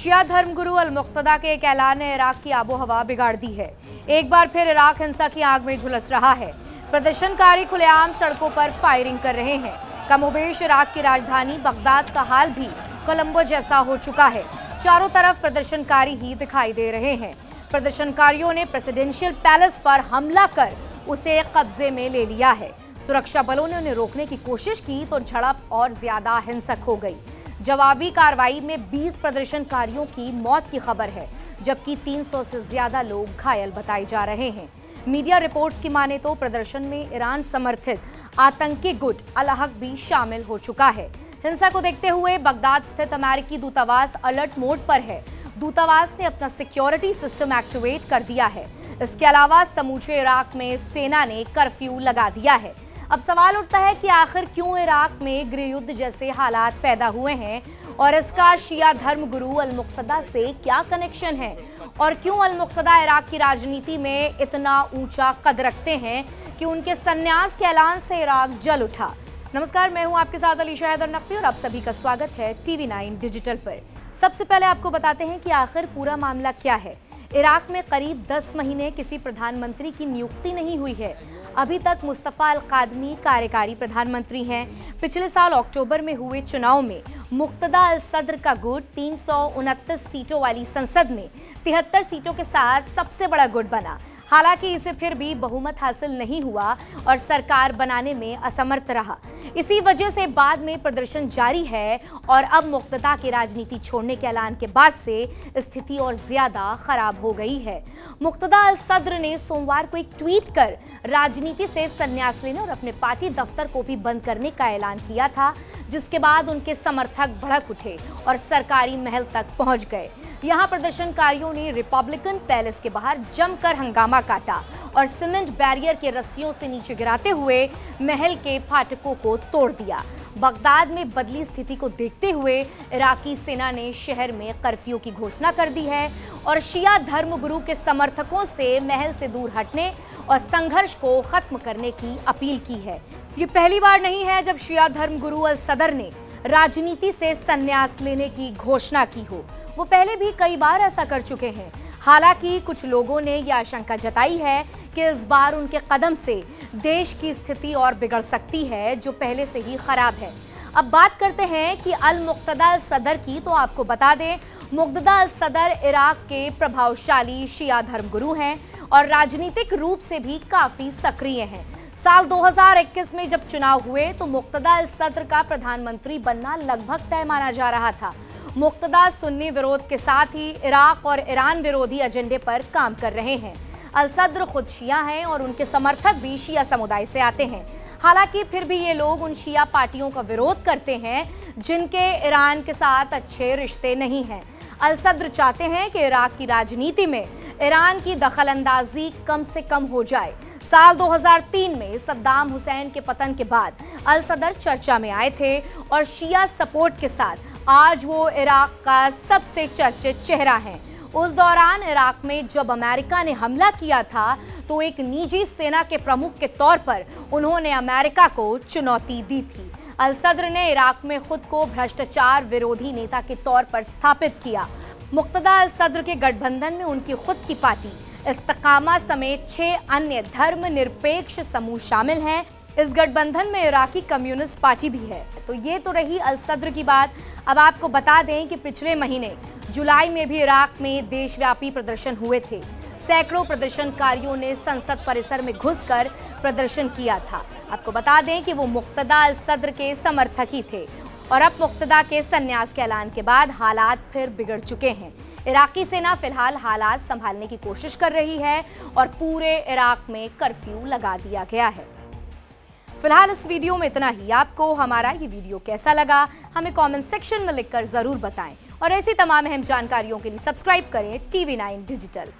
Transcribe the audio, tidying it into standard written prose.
शिया धर्मगुरु अल-मुक्तदा के एक ऐलान ने इराक की आबोहवा बिगाड़ दी है। एक बार फिर इराक हिंसा की आग में झुलस रहा है। प्रदर्शनकारी खुलेआम सड़कों पर फायरिंग कर रहे हैं। कमोबेश इराक की राजधानी बगदाद का हाल भी कोलंबो जैसा हो चुका है। चारों तरफ प्रदर्शनकारी ही दिखाई दे रहे हैं। प्रदर्शनकारियों ने प्रेसिडेंशियल पैलेस पर हमला कर उसे कब्जे में ले लिया है। सुरक्षा बलों ने उन्हें रोकने की कोशिश की तो झड़प और ज्यादा हिंसक हो गई। जवाबी कार्रवाई में 20 प्रदर्शनकारियों की मौत की खबर है, जबकि 300 से ज्यादा लोग घायल बताए जा रहे हैं। मीडिया रिपोर्ट्स की माने तो प्रदर्शन में ईरान समर्थित आतंकी गुट अल-हक भी शामिल हो चुका है। हिंसा को देखते हुए बगदाद स्थित अमेरिकी दूतावास अलर्ट मोड पर है। दूतावास ने अपना सिक्योरिटी सिस्टम एक्टिवेट कर दिया है। इसके अलावा समूचे इराक में सेना ने कर्फ्यू लगा दिया है। अब सवाल उठता है कि आखिर क्यों इराक में गृह युद्ध जैसे हालात पैदा हुए हैं और इसका शिया धर्मगुरु अल-मुक्तदा से क्या कनेक्शन है, और क्यों अल-मुक्तदा इराक की राजनीति में इतना ऊंचा कद रखते हैं कि उनके संन्यास के ऐलान से इराक जल उठा। नमस्कार, मैं हूं आपके साथ अली शाहिद नकवी और आप सभी का स्वागत है TV9 डिजिटल पर। सबसे पहले आपको बताते हैं कि आखिर पूरा मामला क्या है। इराक में करीब 10 महीने किसी प्रधानमंत्री की नियुक्ति नहीं हुई है। अभी तक मुस्तफा अल-कादमी कार्यकारी प्रधानमंत्री हैं। पिछले साल अक्टूबर में हुए चुनाव में मुक्तदा अल-सद्र का गुट 329 सीटों वाली संसद में 73 सीटों के साथ सबसे बड़ा गुट बना। हालांकि इसे फिर भी बहुमत हासिल नहीं हुआ और सरकार बनाने में असमर्थ रहा। इसी वजह से बाद में प्रदर्शन जारी है और अब मुक्तदा की राजनीति छोड़ने के ऐलान के बाद से स्थिति और ज्यादा खराब हो गई है। मुक्तदा अल-सद्र ने सोमवार को एक ट्वीट कर राजनीति से संन्यास लेने और अपने पार्टी दफ्तर को भी बंद करने का ऐलान किया था, जिसके बाद उनके समर्थक भड़क उठे और सरकारी महल तक पहुंच गए। यहां प्रदर्शनकारियों ने रिपब्लिकन पैलेस के बाहर जमकर हंगामा काटा और सीमेंट बैरियर के रस्सियों से नीचे गिराते हुए महल के फाटकों को तोड़ दिया। बगदाद में बदली स्थिति को देखते हुए इराकी सेना ने शहर में कर्फ्यू की घोषणा कर दी है और शिया धर्मगुरु के समर्थकों से महल से दूर हटने और संघर्ष को खत्म करने की अपील की है। ये पहली बार नहीं है जब शिया धर्मगुरु अल-सद्र ने राजनीति से संन्यास लेने की घोषणा की हो। वो पहले भी कई बार ऐसा कर चुके हैं। हालांकि कुछ लोगों ने यह आशंका जताई है कि इस बार उनके कदम से देश की स्थिति और बिगड़ सकती है, जो पहले से ही खराब है। अब बात करते हैं कि अल-मुक्तदा अल-सद्र की, तो आपको बता दें मुक्तदा अल-सद्र इराक के प्रभावशाली शिया धर्मगुरु हैं और राजनीतिक रूप से भी काफी सक्रिय हैं। साल 2021 में जब चुनाव हुए तो मुक्तदा अल-सद्र का प्रधानमंत्री बनना लगभग तय माना जा रहा था। मुक्तदा सुन्नी विरोध के साथ ही इराक और ईरान विरोधी एजेंडे पर काम कर रहे हैं। अल-सद्र खुद शिया हैं और उनके समर्थक भी शिया समुदाय से आते हैं। हालांकि फिर भी ये लोग उन शिया पार्टियों का विरोध करते हैं जिनके ईरान के साथ अच्छे रिश्ते नहीं हैं। अल-सद्र चाहते हैं कि इराक की राजनीति में ईरान की दखलंदाजी कम से कम हो जाए। साल 2003 में सद्दाम हुसैन के पतन के बाद अल-सद्र चर्चा में आए थे और शिया सपोर्ट के साथ आज वो इराक का सबसे चर्चित चेहरा हैं। उस दौरान इराक में जब अमेरिका ने हमला किया था तो एक निजी सेना के प्रमुख के तौर पर उन्होंने अमेरिका को चुनौती दी थी। अल-सद्र ने इराक में खुद को भ्रष्टाचार विरोधी नेता के तौर पर स्थापित किया। मुक्तदा अल-सद्र के गठबंधन में उनकी खुद की पार्टी इस्तिकामा समेत 6 अन्य धर्मनिरपेक्ष समूह शामिल हैं। इस गठबंधन में इराकी कम्युनिस्ट पार्टी भी है। तो ये तो रही अल-सद्र की बात। अब आपको बता दें कि पिछले महीने जुलाई में भी इराक में देशव्यापी प्रदर्शन हुए थे। सैकड़ों प्रदर्शनकारियों ने संसद परिसर में घुसकर प्रदर्शन किया था। आपको बता दें कि वो मुक्तदा अल-सद्र के समर्थक ही थे और अब मुक्तदा के संन्यास के ऐलान के बाद हालात फिर बिगड़ चुके हैं। इराकी सेना फिलहाल हालात संभालने की कोशिश कर रही है और पूरे इराक में कर्फ्यू लगा दिया गया है। फिलहाल इस वीडियो में इतना ही। आपको हमारा ये वीडियो कैसा लगा हमें कमेंट सेक्शन में लिखकर जरूर बताएं और ऐसी तमाम अहम जानकारियों के लिए सब्सक्राइब करें TV9 डिजिटल।